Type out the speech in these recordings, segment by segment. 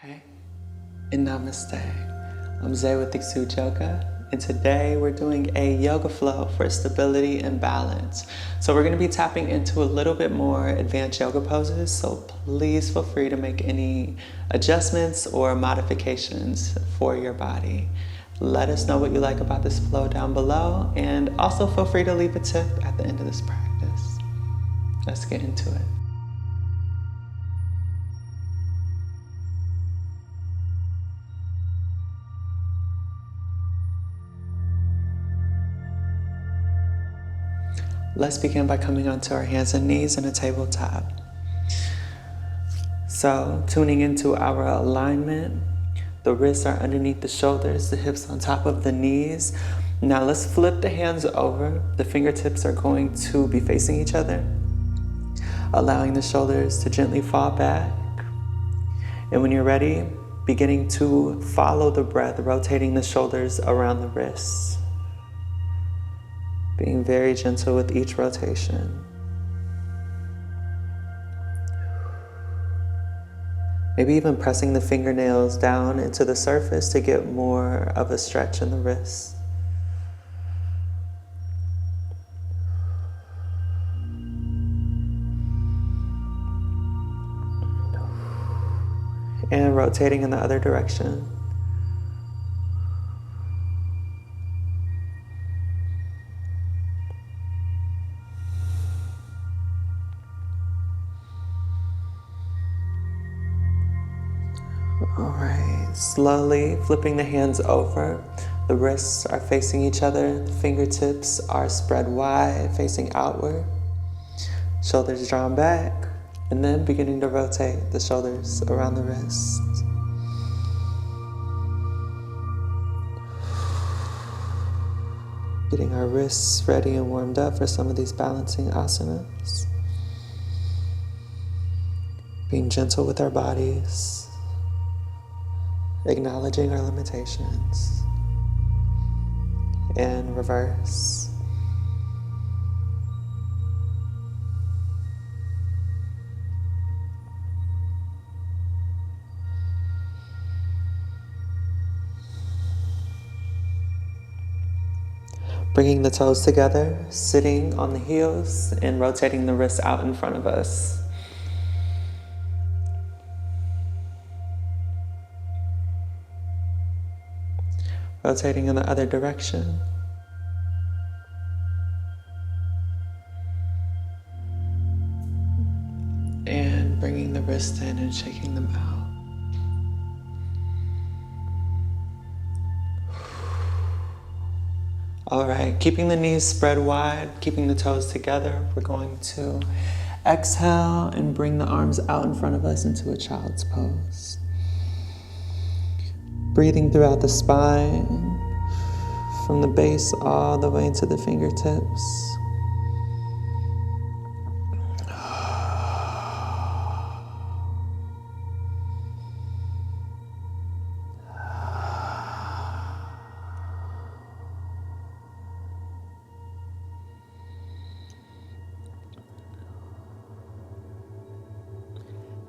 Hey, and namaste. I'm Zay with Xude Yoga, and today we're doing a yoga flow for stability and balance. So we're going to be tapping into a little bit more advanced yoga poses, so please feel free to make any adjustments or modifications for your body. Let us know what you like about this flow down below, and also feel free to leave a tip at the end of this practice. Let's get into it. Let's begin by coming onto our hands and knees in a tabletop. So, tuning into our alignment, the wrists are underneath the shoulders, the hips on top of the knees. Now let's flip the hands over. The fingertips are going to be facing each other, allowing the shoulders to gently fall back. And when you're ready, beginning to follow the breath, rotating the shoulders around the wrists. Being very gentle with each rotation. Maybe even pressing the fingernails down into the surface to get more of a stretch in the wrists. And rotating in the other direction. All right, slowly flipping the hands over. The wrists are facing each other. The fingertips are spread wide, facing outward. Shoulders drawn back. And then beginning to rotate the shoulders around the wrists. Getting our wrists ready and warmed up for some of these balancing asanas. Being gentle with our bodies. Acknowledging our limitations. And reverse. Bringing the toes together, sitting on the heels and rotating the wrists out in front of us. Rotating in the other direction. And bringing the wrists in and shaking them out. All right, keeping the knees spread wide, keeping the toes together. We're going to exhale and bring the arms out in front of us into a child's pose. Breathing throughout the spine, from the base all the way into the fingertips.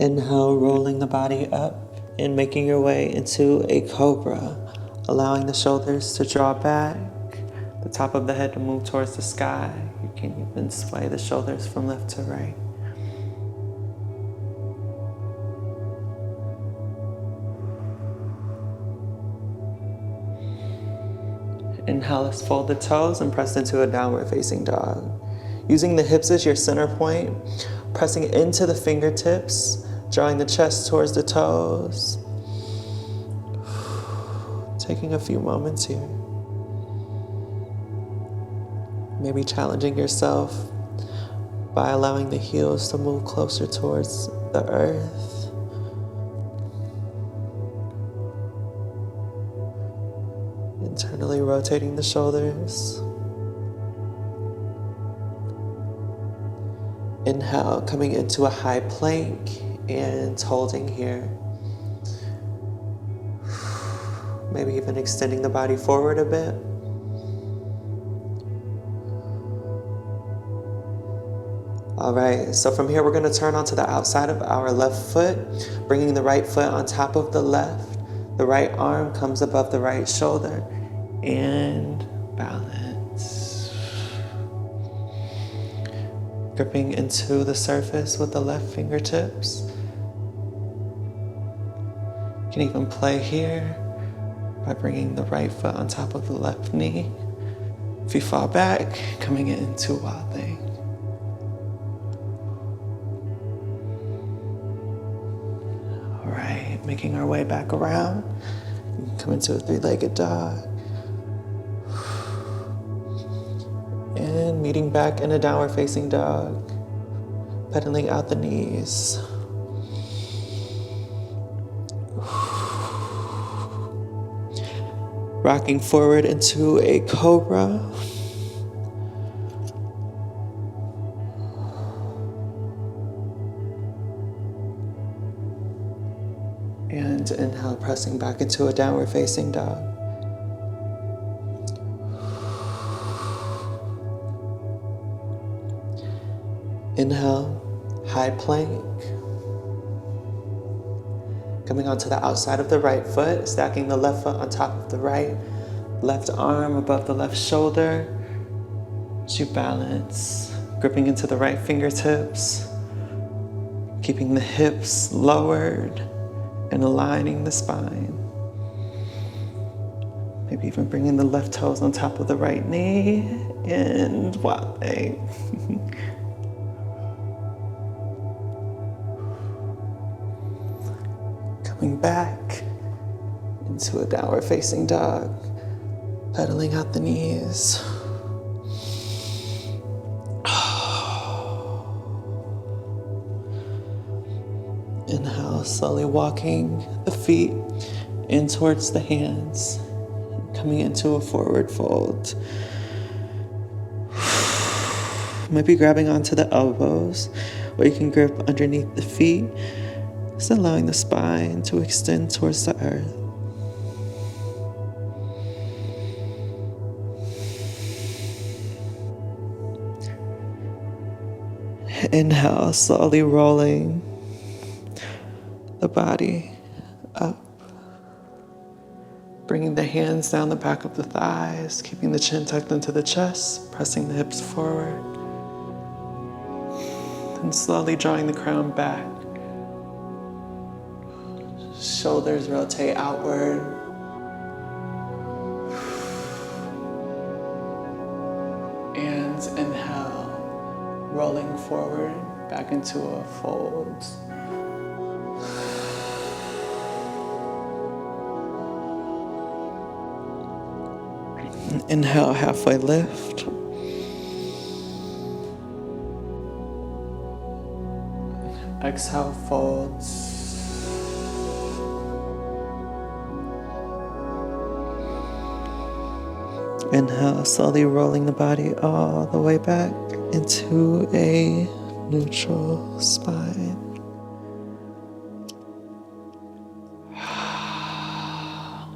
Inhale, rolling the body up and making your way into a cobra, allowing the shoulders to draw back, the top of the head to move towards the sky. You can even sway the shoulders from left to right. Inhale, let's fold the toes and press into a downward facing dog. Using the hips as your center point, pressing into the fingertips, drawing the chest towards the toes. Taking a few moments here. Maybe challenging yourself by allowing the heels to move closer towards the earth. Internally rotating the shoulders. Inhale, coming into a high plank and holding here. Maybe even extending the body forward a bit. All right, so from here, we're gonna turn onto the outside of our left foot, bringing the right foot on top of the left. The right arm comes above the right shoulder, and balance. Gripping into the surface with the left fingertips. You can even play here by bringing the right foot on top of the left knee. If you fall back, coming into wild thing. All right, making our way back around. Come into a three-legged dog. And meeting back in a downward facing dog. Pedaling out the knees. Rocking forward into a cobra. And inhale, pressing back into a downward facing dog. Inhale, high plank. Coming onto the outside of the right foot, stacking the left foot on top of the right, left arm above the left shoulder as you balance, gripping into the right fingertips, keeping the hips lowered and aligning the spine. Maybe even bringing the left toes on top of the right knee and wobbling. Coming back into a downward facing dog, pedaling out the knees. Inhale, slowly walking the feet in towards the hands, coming into a forward fold. Maybe grabbing onto the elbows, or you can grip underneath the feet. Just allowing the spine to extend towards the earth. Inhale, slowly rolling the body up. Bringing the hands down the back of the thighs, keeping the chin tucked into the chest, pressing the hips forward. And slowly drawing the crown back. Shoulders rotate outward. And inhale, rolling forward back into a fold. Inhale, halfway lift. Exhale, folds. Inhale, slowly rolling the body all the way back into a neutral spine.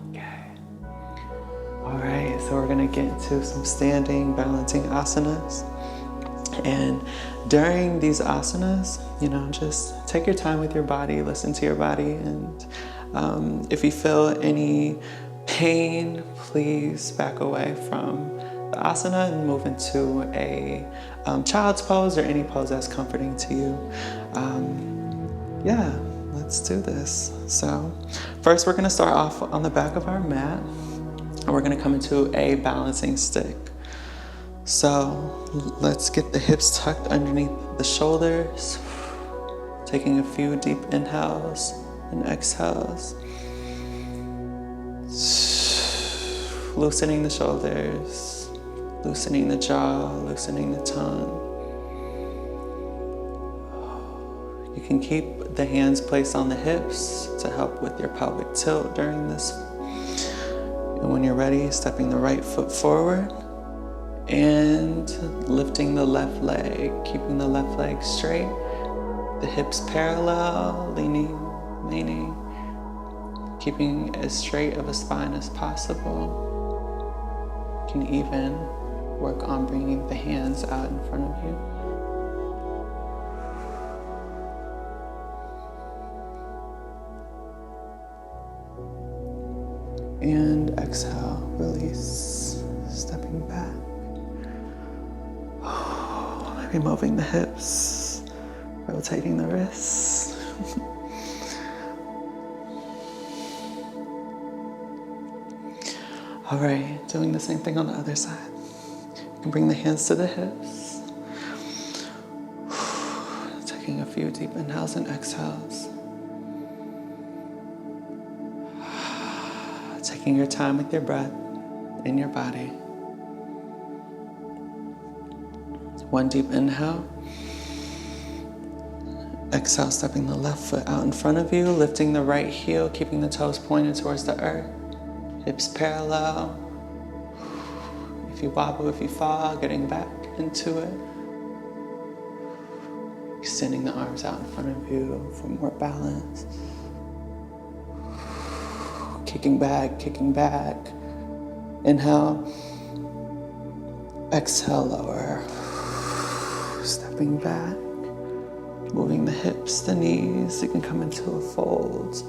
Okay. All right, so we're gonna get into some standing balancing asanas. And during these asanas, just take your time with your body, listen to your body, and if you feel any pain, please back away from the asana and move into a child's pose or any pose that's comforting to you. Yeah, let's do this. So first we're gonna start off on the back of our mat and we're gonna come into a balancing stick. So let's get the hips tucked underneath the shoulders, taking a few deep inhales and exhales. Loosening the shoulders, loosening the jaw, loosening the tongue. You can keep the hands placed on the hips to help with your pelvic tilt during this. And when you're ready, stepping the right foot forward and lifting the left leg, keeping the left leg straight, the hips parallel, leaning, keeping as straight of a spine as possible. You can even work on bringing the hands out in front of you. And exhale, release, stepping back. Maybe moving the hips, rotating the wrists. All right, doing the same thing on the other side. You can bring the hands to the hips. Taking a few deep inhales and exhales. Taking your time with your breath in your body. One deep inhale. Exhale, stepping the left foot out in front of you, lifting the right heel, keeping the toes pointed towards the earth. Hips parallel. If you wobble, if you fall, getting back into it. Extending the arms out in front of you for more balance. Kicking back, kicking back. Inhale. Exhale, lower. Stepping back. Moving the hips, the knees. You can come into a fold.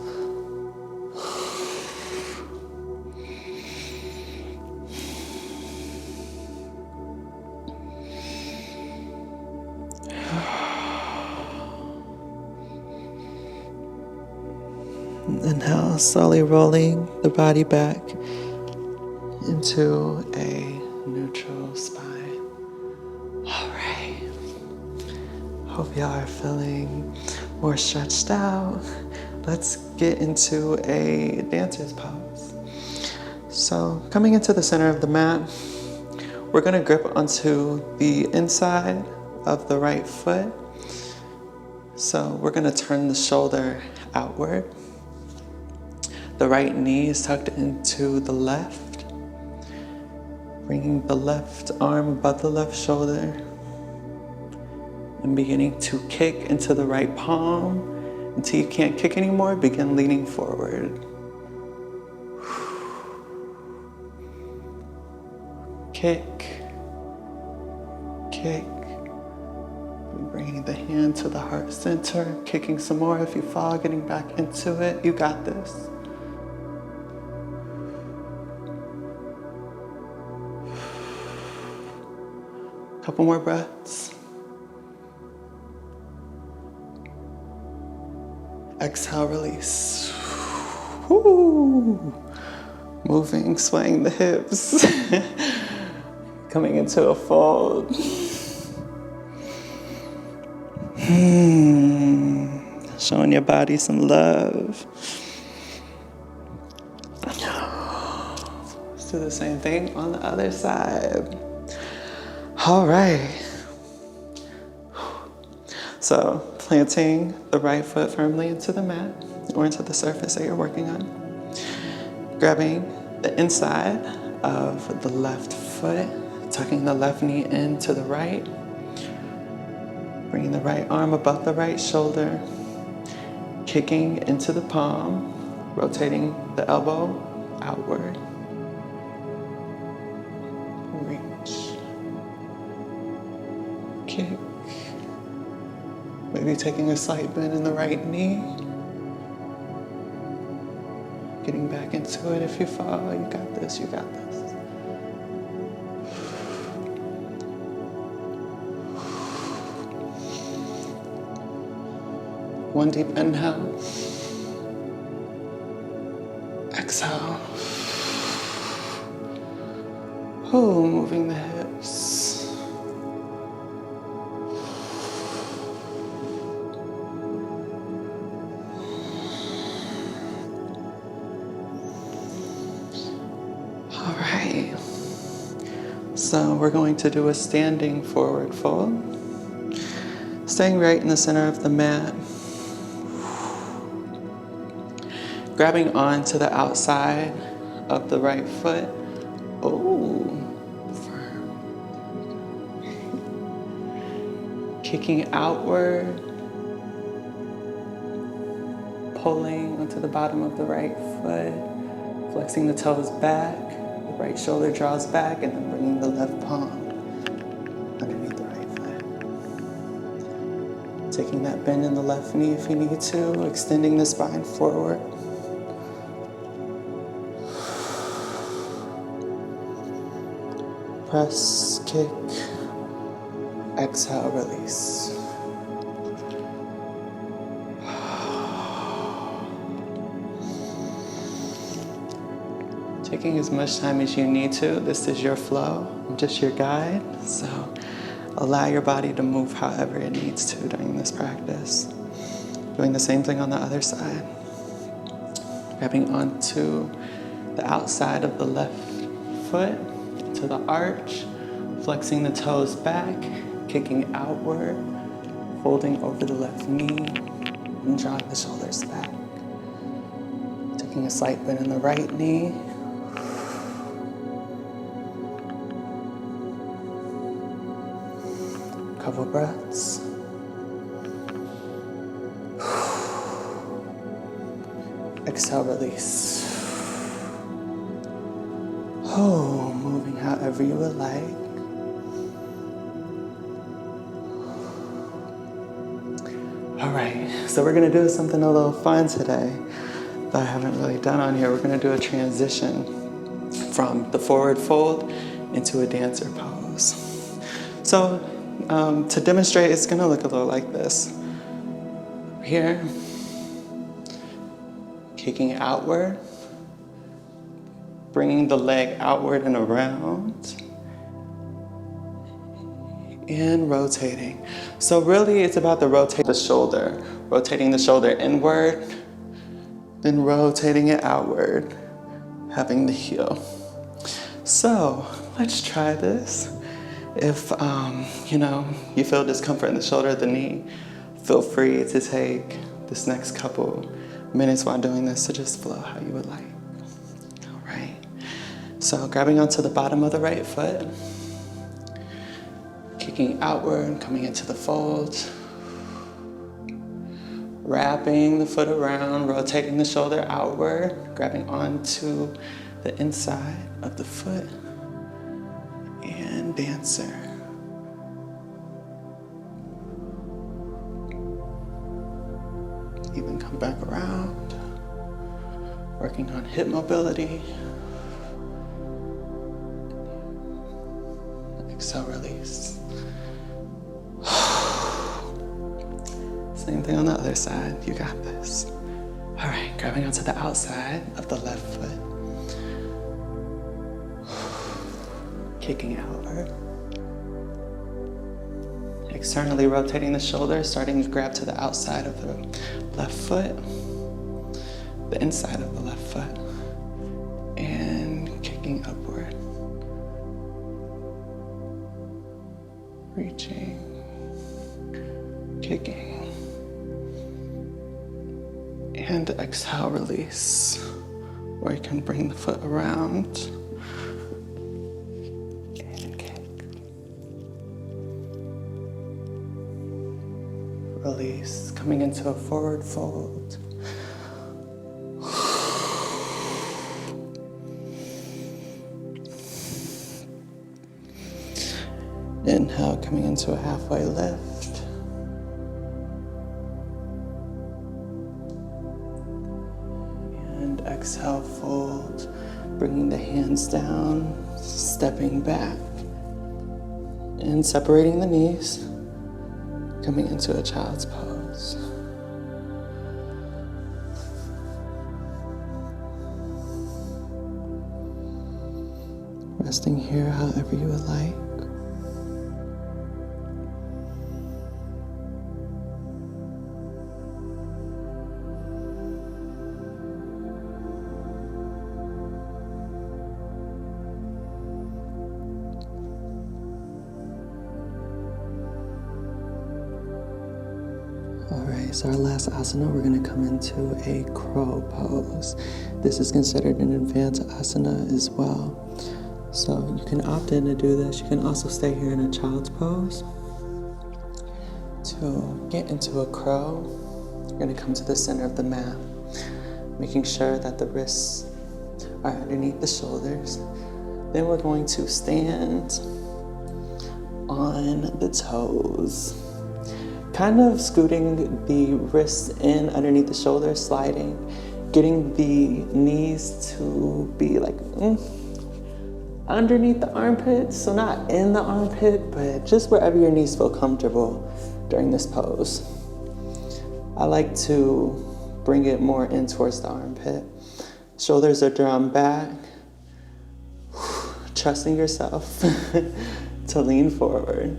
Inhale, slowly rolling the body back into a neutral spine. All right. Hope y'all are feeling more stretched out. Let's get into a dancer's pose. So coming into the center of the mat, we're gonna grip onto the inside of the right foot. So we're gonna turn the shoulder outward. The right knee is tucked into the left, bringing the left arm above the left shoulder and beginning to kick into the right palm. Until you can't kick anymore, begin leaning forward. Kick, kick. Bringing the hand to the heart center, kicking some more. If you fall, getting back into it, you got this. Couple more breaths. Exhale, release. Woo. Moving, swaying the hips. Coming into a fold. Showing your body some love. Let's do the same thing on the other side. All right. So planting the right foot firmly into the mat or into the surface that you're working on. Grabbing the inside of the left foot, tucking the left knee into the right. Bringing the right arm above the right shoulder, kicking into the palm, rotating the elbow outward. Reach. Kick. Maybe taking a slight bend in the right knee. Getting back into it. If you fall, you got this, you got this. One deep inhale. Exhale. Oh, moving the hips. All right. So we're going to do a standing forward fold. Staying right in the center of the mat. Grabbing onto the outside of the right foot. Oh, firm. Kicking outward. Pulling onto the bottom of the right foot. Flexing the toes back. The right shoulder draws back, and then bringing the left palm underneath the right foot. Taking that bend in the left knee if you need to. Extending the spine forward. Press, kick, exhale, release. Taking as much time as you need to. This is your flow. I'm just your guide. So allow your body to move however it needs to during this practice. Doing the same thing on the other side. Grabbing onto the outside of the left foot to the arch, flexing the toes back, kicking outward, folding over the left knee, and drawing the shoulders back. Taking a slight bend in the right knee. Couple breaths. Exhale, release. Oh, moving however you would like. All right, so we're gonna do something a little fun today that I haven't really done on here. We're gonna do a transition from the forward fold into a dancer pose. So to demonstrate, it's gonna look a little like this. Here, kicking outward, bringing the leg outward and around, and rotating. So really it's about the rotating the shoulder inward, then rotating it outward, having the heel. So let's try this. If you feel discomfort in the shoulder or the knee, feel free to take this next couple minutes while doing this to just flow how you would like. All right. So grabbing onto the bottom of the right foot, kicking outward, coming into the fold, wrapping the foot around, rotating the shoulder outward, grabbing onto the inside of the foot, and dancer. Even come back around, working on hip mobility. Exhale, release. Same thing on the other side, you got this. All right, grabbing onto the outside of the left foot. Kicking outward. Externally rotating the shoulders, starting to grab to the outside of the left foot, the inside of the left foot, and kicking upward. Reaching, kicking, and exhale, release. Or you can bring the foot around. Release, coming into a forward fold. Inhale, coming into a halfway lift. And exhale, fold, bringing the hands down, stepping back, and separating the knees. Coming into a child's pose. Resting here however you would like. Alright, so our last asana, we're going to come into a crow pose. This is considered an advanced asana as well. So you can opt in to do this. You can also stay here in a child's pose. To get into a crow, you're going to come to the center of the mat, making sure that the wrists are underneath the shoulders. Then we're going to stand on the toes. Kind of scooting the wrists in underneath the shoulders, sliding, getting the knees to be like underneath the armpits, so not in the armpit, but just wherever your knees feel comfortable during this pose. I like to bring it more in towards the armpit. Shoulders are drawn back, trusting yourself to lean forward.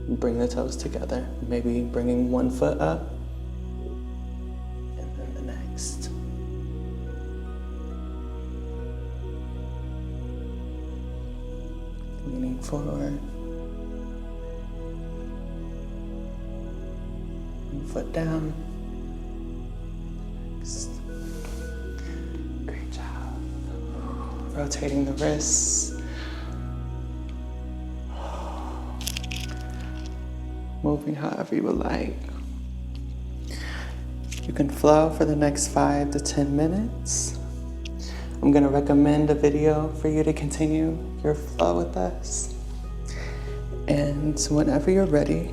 Bring the toes together, maybe bringing one foot up and then the next. Leaning forward. One foot down. Next. Great job. Rotating the wrists. Moving however you would like. You can flow for the next 5 to 10 minutes. I'm gonna recommend a video for you to continue your flow with us. And whenever you're ready,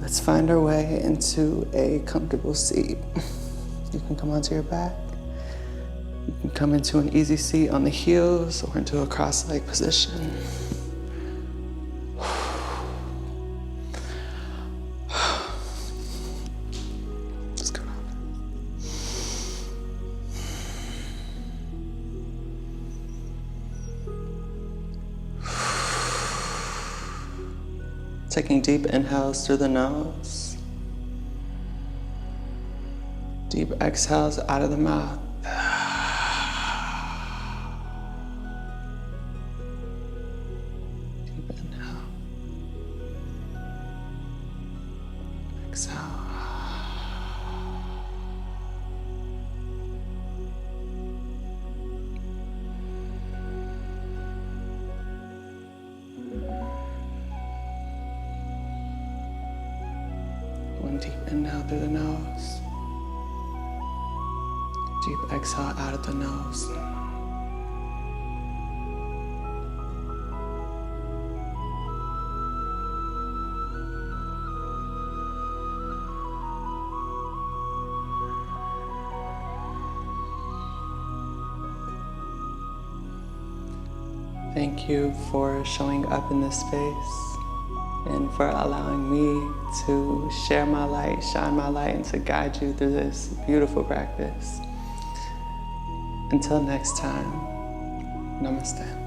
let's find our way into a comfortable seat. You can come onto your back. You can come into an easy seat on the heels or into a cross-leg position. Taking deep inhales through the nose. Deep exhales out of the mouth. Deep inhale. Exhale. One deep inhale through the nose. Deep exhale out of the nose. Thank you for showing up in this space and for allowing me to share my light, shine my light, and to guide you through this beautiful practice. Until next time, namaste.